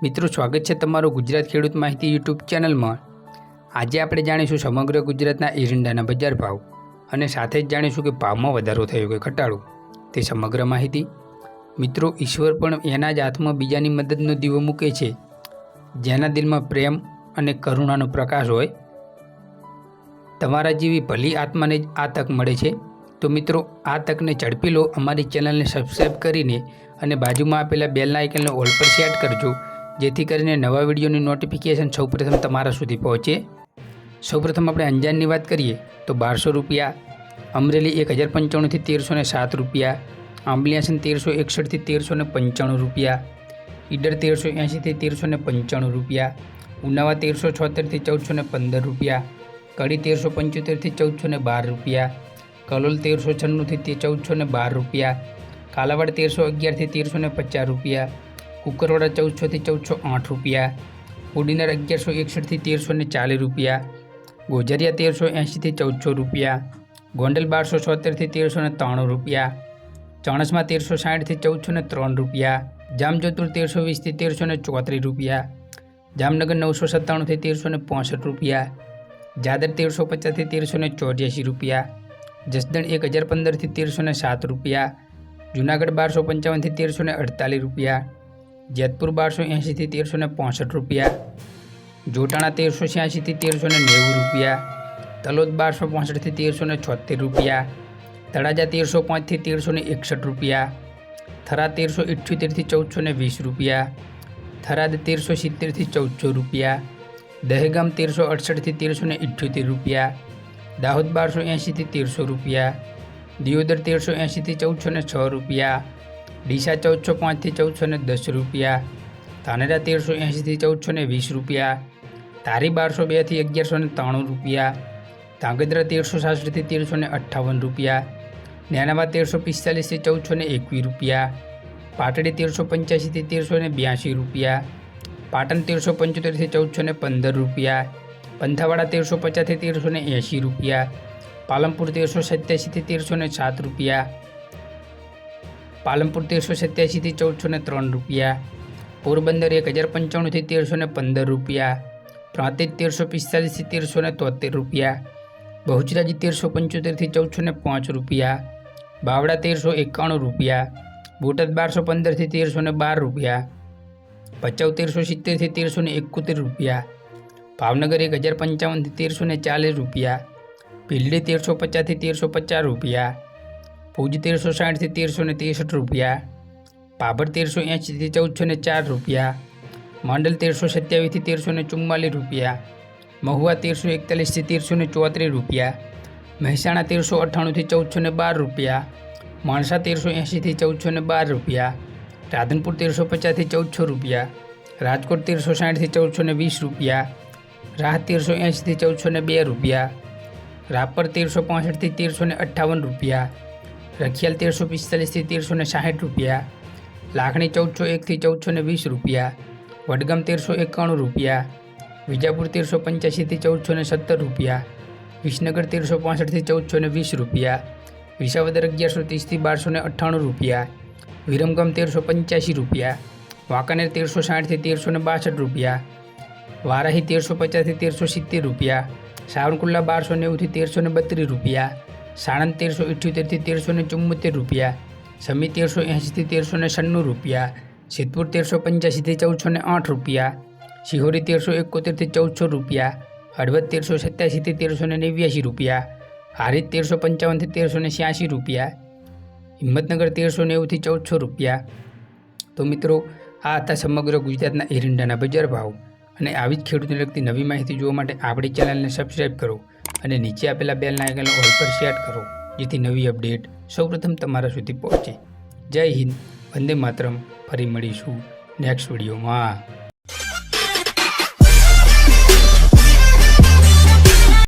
મિત્રો, સ્વાગત છે તમારું ગુજરાત ખેડૂત માહિતી યુટ્યુબ ચેનલમાં। આજે આપણે જાણીશું સમગ્ર ગુજરાતના એરંડાના બજાર ભાવ અને સાથે જ જાણીશું કે ભાવમાં વધારો થયો કે ઘટાડો તે સમગ્ર માહિતી। મિત્રો, ઈશ્વર પણ એના જ હાથમાં બીજાની મદદનો દીવો મૂકે છે, જેના દિલમાં પ્રેમ અને કરુણાનો પ્રકાશ હોય। તમારા જેવી ભલી આત્માને જ આ તક મળે છે। તો મિત્રો, આ તકને ઝડપી લો, અમારી ચેનલને સબસ્ક્રાઈબ કરીને અને બાજુમાં આપેલા બેલના આઇકનને ઓલ પર સેટ કરજો, જેથી કરીને નવા વિડીયોની નોટિફિકેશન સૌપ્રથમ તમારા સુધી પહોંચે। સૌપ્રથમ આપણે અંજારની વાત કરીએ તો 1200 રૂપિયા, અમરેલી 1095 થી 1307 રૂપિયા, આંબલિયાસન 1361 થી 1395 રૂપિયા, ઈડર 1380 થી 1395 રૂપિયા, ઉનાવા 1376 થી 1415 રૂપિયા, કડી 1375 થી 1412 રૂપિયા, કલોલ 1396 થી 1412 રૂપિયા, કાલાવાડ 1311 થી 1350 રૂપિયા, કુકરવાડા 1400 થી 1408 રૂપિયા, કોડીનાર 1161 થી 1340 રૂપિયા, ગોઝરિયા 1380 થી 1400 રૂપિયા, ગોંડલ 1276 થી 1393 રૂપિયા, ચાણસમાં 1360 થી 1403 રૂપિયા, જામજોધપુર 1320 થી 1334 રૂપિયા, જામનગર 997 થી 1365 રૂપિયા, જાદર 1350 થી 1384 રૂપિયા, જસદણ 1015 થી 1307 રૂપિયા, જૂનાગઢ 1255 થી 1348 રૂપિયા, જેતપુર 1280 થી 1365 રૂપિયા, જોટાણા 1386 થી 1390 રૂપિયા, તલોદ 1265 થી 1376 રૂપિયા, તળાજા 1305 થી 1361 રૂપિયા, થરા 1378 થી 1420 રૂપિયા, થરાદ 1370 થી 1400 રૂપિયા, દહેગામ 1368 થી 1378 રૂપિયા, દાહોદ 1280 થી 1300 રૂપિયા, દિયોદર 1380 થી 1406 રૂપિયા, ડીસા 1405 થી 1410 રૂપિયા, ધાનેરા 1380 થી 1420 રૂપિયા, ધારી 1202 થી 1193 રૂપિયા, ધાંગધ્રા 1366 થી 1358 રૂપિયા, નેનાવા 1345 થી 1421 રૂપિયા, પાટડી 1385 થી 1382 રૂપિયા, પાટણ 1375 થી 1415 રૂપિયા, પંથાવાડા 1350 થી 1380 રૂપિયા, પાલનપુર 1387 થી 1307 રૂપિયા, પાલનપુર 1387 થી 1403 રૂપિયા, પોરબંદર 1095 થી 1315 રૂપિયા, પ્રાંતિજ 1345 થી 1373 રૂપિયા, બહુચરાજી 1375 થી 1405 રૂપિયા, બાવડા 1391 રૂપિયા, બોટાદ 1215 થી 1312 રૂપિયા, ભચાઉ 1370 થી 1371 રૂપિયા, ભાવનગર 1055 થી 1340 રૂપિયા, ભીલડી 1350 થી 1350 રૂપિયા, ભુજ 1360 થી 1363 રૂપિયા, ભાભર 1380 થી 1404 રૂપિયા, માંડલ 1327 થી 1344 રૂપિયા, મહુવા 1341 થી 1334 રૂપિયા, મહેસાણા 1398 થી 1412 રૂપિયા, માણસા 1380 થી 1412 રૂપિયા, રાધનપુર 1350 થી 1400 રૂપિયા, રાજકોટ 1360 થી 1420 રૂપિયા, રાહત 1380 થી 1402 રૂપિયા, રાપર 1365 થી 1358 રૂપિયા, રખિયાલ 1345 થી 1360 રૂપિયા, લાખણી 1401 થી 1420 રૂપિયા, વડગામ 1391 રૂપિયા, વિજાપુર 1385 થી 1417 રૂપિયા, વિસનગર 1365 થી 1420 રૂપિયા, વિસાવદર 1130 થી 1298 રૂપિયા, વિરમગામ 1385 રૂપિયા, વાંકાનેર 1360 થી 1362 રૂપિયા, વારાહી 1350 થી 1370 રૂપિયા, સાવરકુંડલા 1290 થી 1332 રૂપિયા, સાણંદ 1378 થી 1374 રૂપિયા, સમી 1380 થી 1396 રૂપિયા, સિદ્ધપુર 1385 થી 1408 રૂપિયા, શિહોરી 1371 થી 1400 રૂપિયા, હળવદ 1387 થી 1389 રૂપિયા, હારીજ 1355 થી 1386 રૂપિયા, હિંમતનગર 1390 થી 1400 રૂપિયા। તો મિત્રો, આ હતા સમગ્ર ગુજરાતના એરંડાના બજાર ભાવ। અને આવી જ ખેડૂતને લગતી નવી માહિતી જોવા માટે આપણી ચેનલને સબસ્ક્રાઈબ કરો અને નીચે આપેલા બેલના આઇકનને ઓલ પર સેટ કરો, જેથી નવી અપડેટ સૌપ્રથમ તમારા સુધી પહોંચે। જય હિન્દ, વંદે માતરમ। ફરી મળીશું નેક્સ્ટ વિડીયોમાં।